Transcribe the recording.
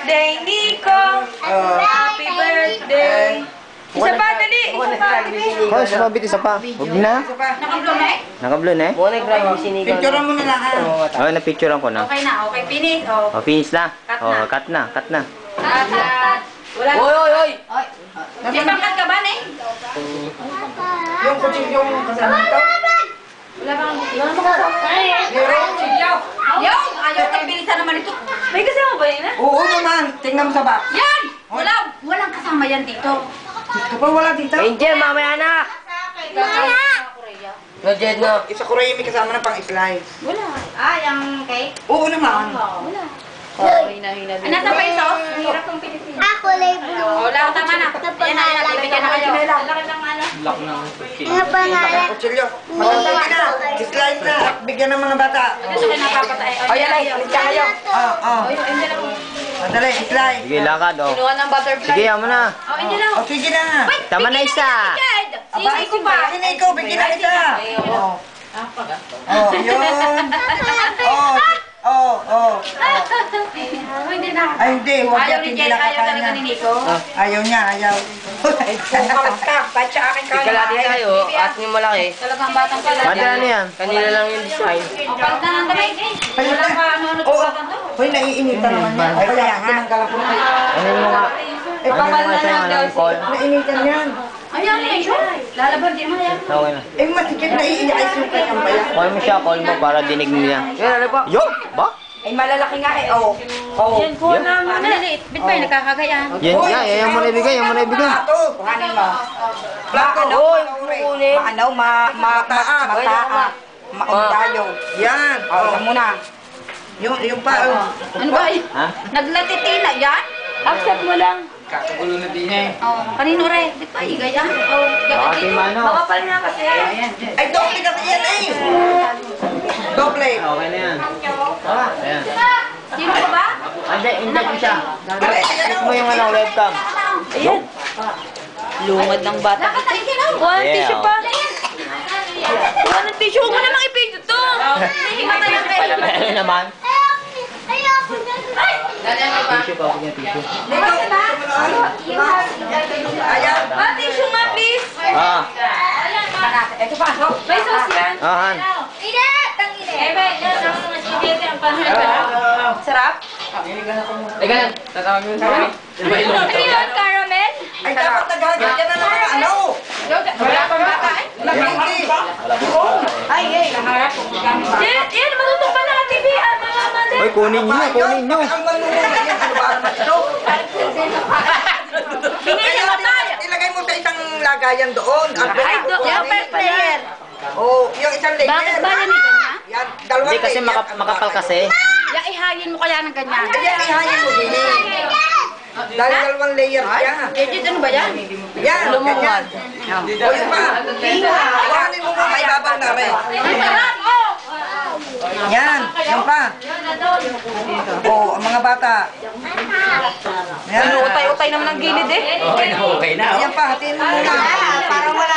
birthday, Nico! Happy birthday! Isa pa, dali! Isa pa, dali! Oh, sumabit isa pa. Huwag na. Naka-blow na eh? Nakablo na eh. Picture mo na lang ha. Oh, napicturean ko na. Okay na, okay. Finish. Oh. Oh, finish na. Cut Oh, na. cut na, cut na. At, wala. Oy! May pangkat ka ba, Neng? Yung kutsilyong kasama nito. Wala bang kutsilyo? Yung! Ayaw ka, bilisan naman ito. May kasama ba yun, ha? Oo naman. Tingnan mo sa box. Yan! Walang kasama yan dito. Kapag wala dito. Angel, mamaya na! Najed na. Isa ko rin may kasama na pang slice. Wala. Ah, yung cake? Oo naman. Wala. Hina-hina din. Nasa pa yung sauce? Hirap kong pinitin. Kulay blue. Wala, tama na. Yan na, bibigyan na kayo. Laki ng ano. Ang pangalan. Kutsilyo. Magandang na. Slice na. Bigyan ng mga bata. Gusto ko napapatay. O yan ay. Licha kayo. Oo. Madali. Slice. Sige, lakad oh. Kinuha ng butterfly. Sige, amo na. Oh, hindi lang. O sige na. Tama na isa. Sini ko pa. Sini ko. Bigyan na isa. Oo. Oh, yun. Oh. Hindi na. Ay, hindi. Huwag Ayaw yan. ni Hindi Jen, ayaw talaga nakakanya. ni Nico. Ayaw niya. Ayaw. Kung kalat ka. Kahit sa akin ka. Kalati tayo, at yung malaki. Talagang batang pala. Manda na yan. Kanila lang yung design. O, palit na ng damit. Ayun na. Ano Oo. batang to? Hoy, naiinitan naman yan. Ay, kaya tinanggalan ko na. Ano mo nga? Eh, Ano mo papal nga na sa lang daw. yung call? Nainitan yan. Ayan, Nico. Lalaban din mo yan. Okay na. Eh, masikip na iiayos yung kanyang bayan. Call mo siya, call mo para dinig niya. Yan, ano pa? Yo! Ba? Ay, malalaki nga eh. Oo. Oo. Yan po na muna. Maliliit. Bit ba yung nakakagayaan? Yan nga, yan mo na ibigay, yan mo na ibigay. Plato. Kuhanin mo. Plato. Oy, kukunin. Mataa. Mauntayo. Yan. Oo. Isa muna. Yung pa. Ano ba yun? Ha? Naglatitina yan? Accept mo lang. Kakagulo na din eh. Oh, kanino re? Di ba igayaan? Oh, Bakit yung ano? Makapal na kasi. Ay, doble kasi yan eh. Doble. Okay na yan. Ayan. Sino ka ba? Ande, invite mo siya. Dali, Check mo yung ano, webcam. Ayan. Lungad ng bata. Nakatay ka na. Kuha ng Yeah. tissue pa. Kuha ng tissue. Huwag mo namang ipidyo to. Himata ng kayo. Ano naman? Ayoko na. Tissue pa, huwag tissue. Bakit ba? Ayan. Ah, tissue nga, please. Ah, Ito pa. May sauce yan. ahan. Eh, ba, yan ang spaghetti ang panahon. Sarap? Teka lang, tatawagin mo sa Ano yun, caramel? Ay, dapat naghahagyan na ng mga ano. Wala pang baka eh. Hindi. Jet, yan, matutong pa na ka TV. Mga mother. Uy, kunin nyo, kunin nyo. Ang manununan yan. Ano ba naman ito? Hindi niya mataya. Ilagay mo sa isang lagayan doon. Ay, yung first layer. Oh, yung isang layer. Bakit ba yan ganyan? Yan, dalawang Hindi kasi layer. makapal kasi. Ya, ihagin mo kaya ng ganyan. Ayan, ihayin mo din eh. Dahil dalawang layer siya. Jet, ano ba yan? Yan, ganyan. O yun pa. Kuhanin mo muna ibabaw na rin. Ang sarap, oh! Yan, yan pa. Oh, ang mga bata. Yan. Utay-utay naman ang gilid eh. Yan pa, hatiin mo muna. Parang wala